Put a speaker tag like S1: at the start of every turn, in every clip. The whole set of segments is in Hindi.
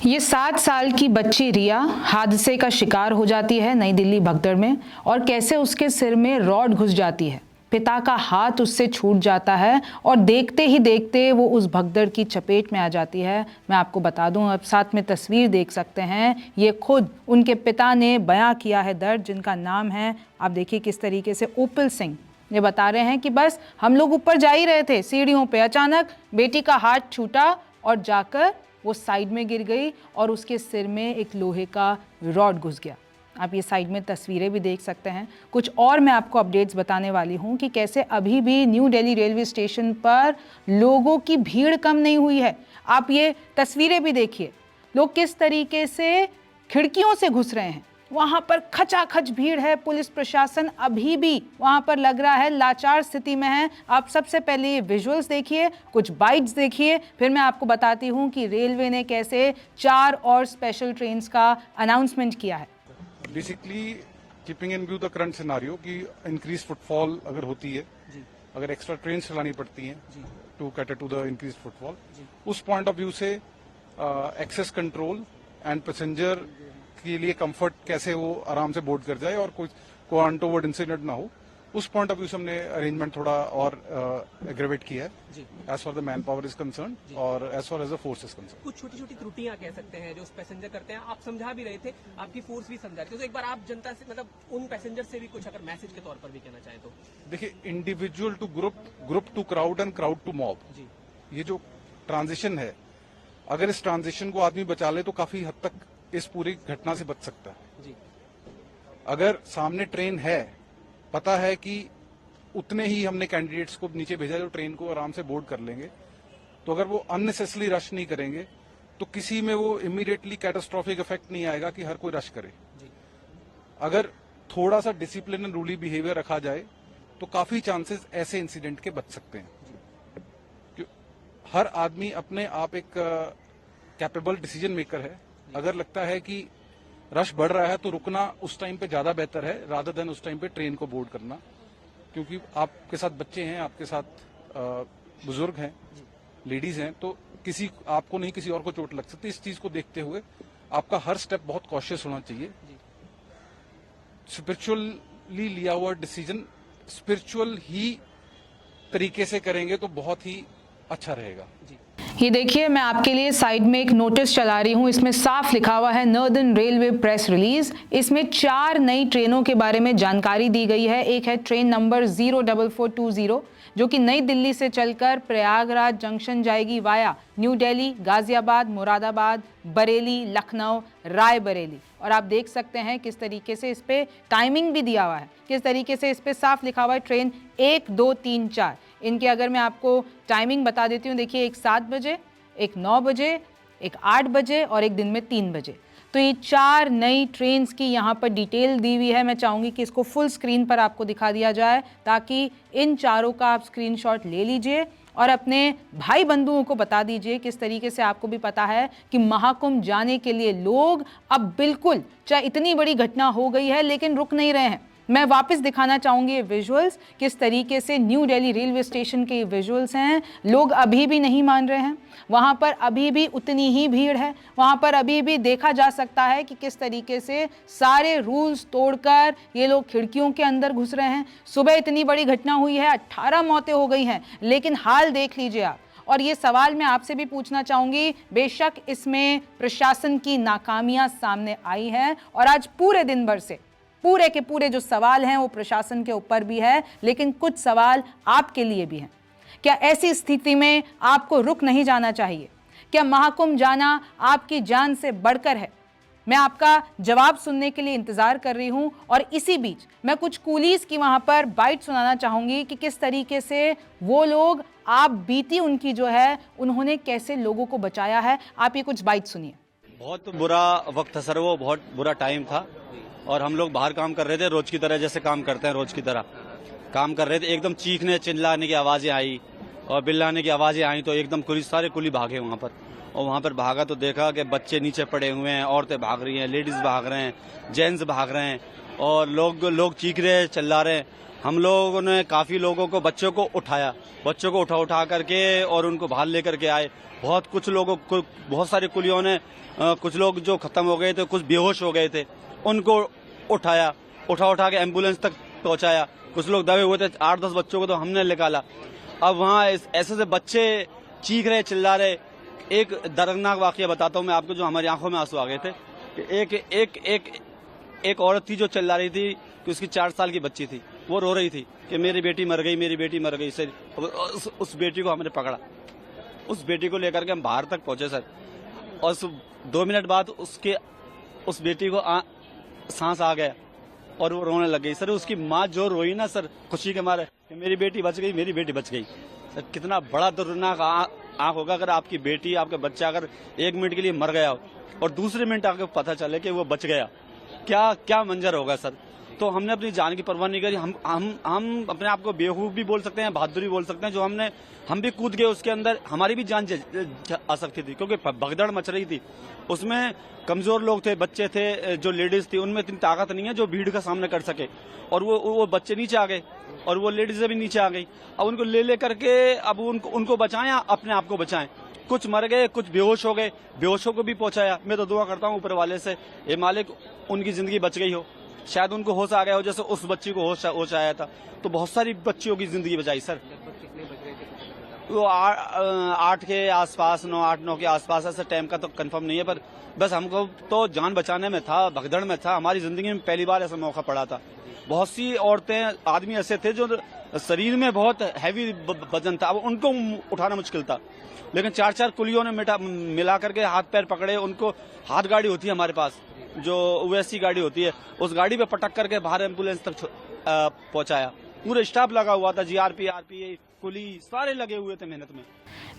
S1: ये 7 साल की बच्ची रिया हादसे का शिकार हो जाती है नई दिल्ली भगदड़ में, और कैसे उसके सिर में रॉड घुस जाती है। पिता का हाथ उससे छूट जाता है और देखते ही देखते वो उस भगदड़ की चपेट में आ जाती है। मैं आपको बता दूं, अब साथ में तस्वीर देख सकते हैं, ये खुद उनके पिता ने बयां किया है दर्द, जिनका नाम है, आप देखिए किस तरीके से, उपिल सिंह। ये बता रहे हैं कि बस हम लोग ऊपर जा ही रहे थे सीढ़ियों पे, अचानक बेटी का हाथ छूटा और जाकर वो साइड में गिर गई और उसके सिर में एक लोहे का रॉड घुस गया। आप ये साइड में तस्वीरें भी देख सकते हैं। कुछ और मैं आपको अपडेट्स बताने वाली हूँ कि कैसे अभी भी न्यू दिल्ली रेलवे स्टेशन पर लोगों की भीड़ कम नहीं हुई है। आप ये तस्वीरें भी देखिए, लोग किस तरीके से खिड़कियों से घुस रहे हैं। वहाँ पर खचाखच भीड़ है, पुलिस प्रशासन अभी भी वहाँ पर लग रहा है लाचार स्थिति में है। आप सबसे पहले ये विजुअल्स देखिए, कुछ बाइट्स देखिए, फिर मैं आपको बताती हूँ कि रेलवे ने कैसे 4 और स्पेशल ट्रेन्स का अनाउंसमेंट किया है।
S2: Basically keeping in view the current scenario कि इंक्रीज फुटफॉल अगर होती है, अगर एक्स्ट्रा ट्रेन चलानी पड़ती हैं to cater to the increase footfall, उस पॉइंट ऑफ व्यू से एक्सेस कंट्रोल एंड पैसेंजर के लिए कंफर्ट, कैसे वो आराम से बोर्ड कर जाए और कोई अनटोवर्ड इंसिडेंट ना हो, उस पॉइंट ऑफ व्यू से हमने अरेंजमेंट थोड़ा और एग्रेवेट किया है as far the man power is concern और as far as the force is concern.
S3: कुछ छोटी छोटी त्रुटियां कह सकते हैं जो पैसेंजर करते हैं, आप समझा भी रहे थे, आपकी फोर्स भी समझा रही थी, तो एक बार आप जनता से, मतलब उन पैसेंजर से भी कुछ अगर मैसेज के तौर पर भी कहना चाहें तो।
S2: देखिए, individual to group, group to crowd and crowd to mob, ये जो ट्रांजिशन है, अगर इस ट्रांजिशन को आदमी बचा ले तो काफी हद तक इस पूरी घटना से बच सकता है जी। अगर सामने ट्रेन है, पता है कि उतने ही हमने कैंडिडेट्स को नीचे भेजा जो ट्रेन को आराम से बोर्ड कर लेंगे, तो अगर वो अननेसेसरी रश नहीं करेंगे तो किसी में वो इमीडिएटली कैटास्ट्रोफिक इफेक्ट नहीं आएगा कि हर कोई रश करे जी। अगर थोड़ा सा डिसिप्लिन एंड रूली बिहेवियर रखा जाए तो काफी चांसेस ऐसे इंसिडेंट के बच सकते हैं। हर आदमी अपने आप एक कैपेबल डिसीजन मेकर है। अगर लगता है कि रश बढ़ रहा है तो रुकना उस टाइम पे ज्यादा बेहतर है रादर देन उस टाइम पे ट्रेन को बोर्ड करना, क्योंकि आपके साथ बच्चे हैं, आपके साथ बुजुर्ग हैं, लेडीज हैं, तो किसी आपको नहीं किसी और को चोट लग सकती। इस चीज को देखते हुए आपका हर स्टेप बहुत कॉशियस होना चाहिए। स्पिरिचुअली लिया हुआ डिसीजन स्पिरिचुअल ही तरीके से करेंगे तो बहुत ही अच्छा रहेगा जी।
S1: ये देखिए, मैं आपके लिए साइड में एक नोटिस चला रही हूँ, इसमें साफ लिखा हुआ है नॉर्दर्न रेलवे प्रेस रिलीज। इसमें 4 नई ट्रेनों के बारे में जानकारी दी गई है। एक है ट्रेन नंबर 04420 जो कि नई दिल्ली से चलकर प्रयागराज जंक्शन जाएगी वाया न्यू दिल्ली, गाजियाबाद, मुरादाबाद, बरेली, लखनऊ, रायबरेली। और आप देख सकते हैं किस तरीके से इस पे टाइमिंग भी दिया हुआ है, किस तरीके से इस पे साफ लिखा हुआ है ट्रेन 1, 2, 3, 4। इनके अगर मैं आपको टाइमिंग बता देती हूँ, देखिए, एक 7 बजे, एक 9 बजे, एक 8 बजे और एक दिन में 3 बजे। तो ये 4 नई ट्रेन्स की यहाँ पर डिटेल दी हुई है। मैं चाहूँगी कि इसको फुल स्क्रीन पर आपको दिखा दिया जाए ताकि इन चारों का आप स्क्रीनशॉट ले लीजिए और अपने भाई बंधुओं को बता दीजिए। किस तरीके से आपको भी पता है कि महाकुंभ जाने के लिए लोग अब बिल्कुल, चाहे इतनी बड़ी घटना हो गई है, लेकिन रुक नहीं रहे हैं। मैं वापस दिखाना चाहूंगी ये विजुअल्स, किस तरीके से न्यू दिल्ली रेलवे स्टेशन के ये विजुअल्स हैं। लोग अभी भी नहीं मान रहे हैं, वहां पर अभी भी उतनी ही भीड़ है, वहां पर अभी भी देखा जा सकता है कि किस तरीके से सारे रूल्स तोड़कर ये लोग खिड़कियों के अंदर घुस रहे हैं। सुबह इतनी बड़ी घटना हुई है, 18 मौतें हो गई हैं, लेकिन हाल देख लीजिए आप। और ये सवाल मैं आपसे भी पूछना चाहूंगी, बेशक इसमें प्रशासन की नाकामियां सामने आई हैं और आज पूरे दिन भर से पूरे के पूरे जो सवाल हैं वो प्रशासन के ऊपर भी है, लेकिन कुछ सवाल आपके लिए भी हैं। क्या ऐसी स्थिति में आपको रुक नहीं जाना चाहिए? क्या महाकुंभ जाना आपकी जान से बढ़कर है? मैं आपका जवाब सुनने के लिए इंतजार कर रही हूं। और इसी बीच मैं कुछ कूलीज की वहां पर बाइट सुनाना चाहूंगी कि किस तरीके से वो लोग, आप बीती उनकी जो है, उन्होंने कैसे लोगों को बचाया है। आप ये कुछ बाइट सुनिए।
S4: बहुत बुरा वक्त था सर, वो बहुत बुरा टाइम था और हम लोग बाहर काम कर रहे थे, रोज की तरह जैसे काम करते हैं, रोज की तरह काम कर रहे थे। एकदम चीखने चिल्लाने की आवाजें आई और बिल्लाने की आवाजें आई तो एकदम सारे कुली भागे वहां पर। और वहां पर भागा तो देखा कि बच्चे नीचे पड़े हुए हैं, औरतें भाग रही हैं, लेडीज भाग रहे हैं, जेंट्स भाग रहे हैं और लोग चीख रहे हैं, चिल्ला रहे हैं। हम लोगों ने काफ़ी लोगों को, बच्चों को उठाया, बच्चों को उठा करके और उनको बाहर लेकर के आए। बहुत सारे कुलियों ने, कुछ लोग जो खत्म हो गए थे, कुछ बेहोश हो गए थे, उनको उठा के एम्बुलेंस तक पहुंचाया। कुछ लोग दबे हुए थे, 8-10 बच्चों को तो हमने निकाला। अब वहाँ ऐसे बच्चे चीख रहे, चिल्ला रहे। एक दर्दनाक वाकया बताता हूँ मैं आपको, जो हमारी आंखों में आंसू आ गए थे। एक औरत थी जो चिल्ला रही थी कि उसकी 4 साल की बच्ची थी, वो रो रही थी कि मेरी बेटी मर गई, मेरी बेटी मर गई। सर उस बेटी को हमने पकड़ा, उस बेटी को लेकर के हम बाहर तक पहुंचे सर, और 2 मिनट बाद उस बेटी को सांस आ गया और वो रोने लग गई। सर उसकी माँ जो रोई ना सर, खुशी के मारे कि मेरी बेटी बच गई, मेरी बेटी बच गई। सर कितना बड़ा दर्दनाक आंख होगा अगर आपकी बेटी, आपका बच्चा अगर 1 मिनट के लिए मर गया हो और दूसरे मिनट आपको पता चले कि वो बच गया, क्या मंजर होगा सर। तो हमने अपनी जान की परवाह नहीं करी। हम अपने आप को बेवकूफ भी बोल सकते हैं, बहादुर भी बोल सकते हैं। जो हम भी कूद गए उसके अंदर, हमारी भी जान आ सकती थी, क्योंकि भगदड़ मच रही थी। उसमें कमजोर लोग थे, बच्चे थे, जो लेडीज थी, उनमें इतनी ताकत नहीं है जो भीड़ का सामना कर सके। और वो बच्चे नीचे आ गए और वो लेडीजें भी नीचे आ गई। अब उनको ले करके अब उनको बचाएं, अपने आप को बचाएं। कुछ मर गए, कुछ बेहोश हो गए, बेहोशों को भी पहुंचाया। मैं तो दुआ करता हूं ऊपर वाले से, ये मालिक उनकी जिंदगी बच गई हो, शायद उनको होश आ गया हो, जैसे उस बच्ची को होश आया था। तो बहुत सारी बच्चियों की जिंदगी बचाई सर। वो 8 के आसपास, 9 के आसपास, ऐसे टाइम का तो कंफर्म नहीं है, पर बस हमको तो जान बचाने में था, भगदड़ में था। हमारी जिंदगी में पहली बार ऐसा मौका पड़ा था। बहुत सी औरतें, आदमी ऐसे थे जो शरीर में बहुत हैवी वजन था, अब उनको उठाना मुश्किल था। लेकिन 4 कुलियों ने मिला करके हाथ पैर पकड़े उनको। हाथ गाड़ी होती है हमारे पास, जो वैसी गाड़ी होती है, उस गाड़ी पे पटक करके बाहर एम्बुलेंस तक पहुंचाया। पूरे स्टाफ लगा हुआ था, जीआरपी, आरपीए, पुलिस, सारे लगे हुए थे मेहनत में।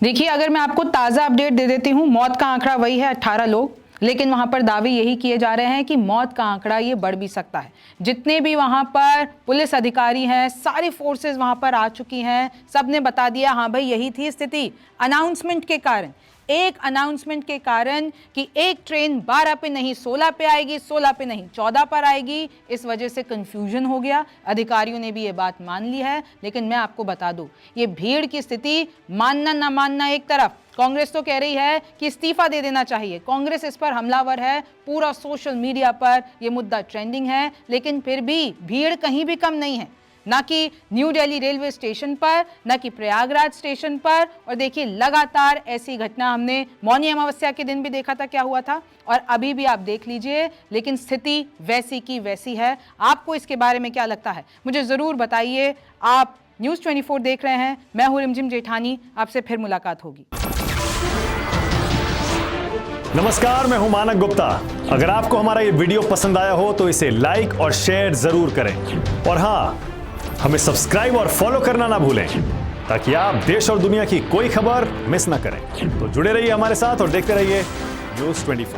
S1: देखिए, अगर मैं आपको ताज़ा अपडेट दे देती हूँ, मौत का आंकड़ा वही है 18 लोग, लेकिन वहां पर दावे यही किए जा रहे हैं कि मौत का आंकड़ा ये बढ़ भी सकता है। जितने भी वहां पर पुलिस अधिकारी हैं, सारी फोर्सेस वहां पर आ चुकी हैं, सबने बता दिया हाँ भाई यही थी स्थिति। अनाउंसमेंट के कारण, एक अनाउंसमेंट के कारण कि एक ट्रेन 12 पे नहीं 16 पे आएगी, 16 पे नहीं 14 पर आएगी, इस वजह से कंफ्यूजन हो गया। अधिकारियों ने भी ये बात मान ली है। लेकिन मैं आपको बता दूं, ये भीड़ की स्थिति मानना ना मानना एक तरफ, कांग्रेस तो कह रही है कि इस्तीफा दे देना चाहिए, कांग्रेस इस पर हमलावर है, पूरा सोशल मीडिया पर यह मुद्दा ट्रेंडिंग है। लेकिन फिर भी भीड़ कहीं भी कम नहीं है, ना कि न्यू दिल्ली रेलवे स्टेशन पर, ना कि प्रयागराज स्टेशन पर। और देखिए, लगातार ऐसी घटना हमने मौनी अमावस्या के दिन भी देखा था क्या हुआ था, और अभी भी आप देख लीजिए। लेकिन स्थिति वैसी की वैसी है। आपको इसके बारे में क्या लगता है, मुझे जरूर बताइए। आप न्यूज़ 24 देख रहे हैं, मैं हूं रिमझिम जेठानी, आपसे फिर मुलाकात होगी।
S5: नमस्कार, मैं हूं मानक गुप्ता। अगर आपको हमारा ये वीडियो पसंद आया हो तो इसे लाइक और शेयर जरूर करें, और हाँ, हमें सब्सक्राइब और फॉलो करना ना भूलें, ताकि आप देश और दुनिया की कोई खबर मिस ना करें। तो जुड़े रहिए हमारे साथ और देखते रहिए न्यूज़ 24।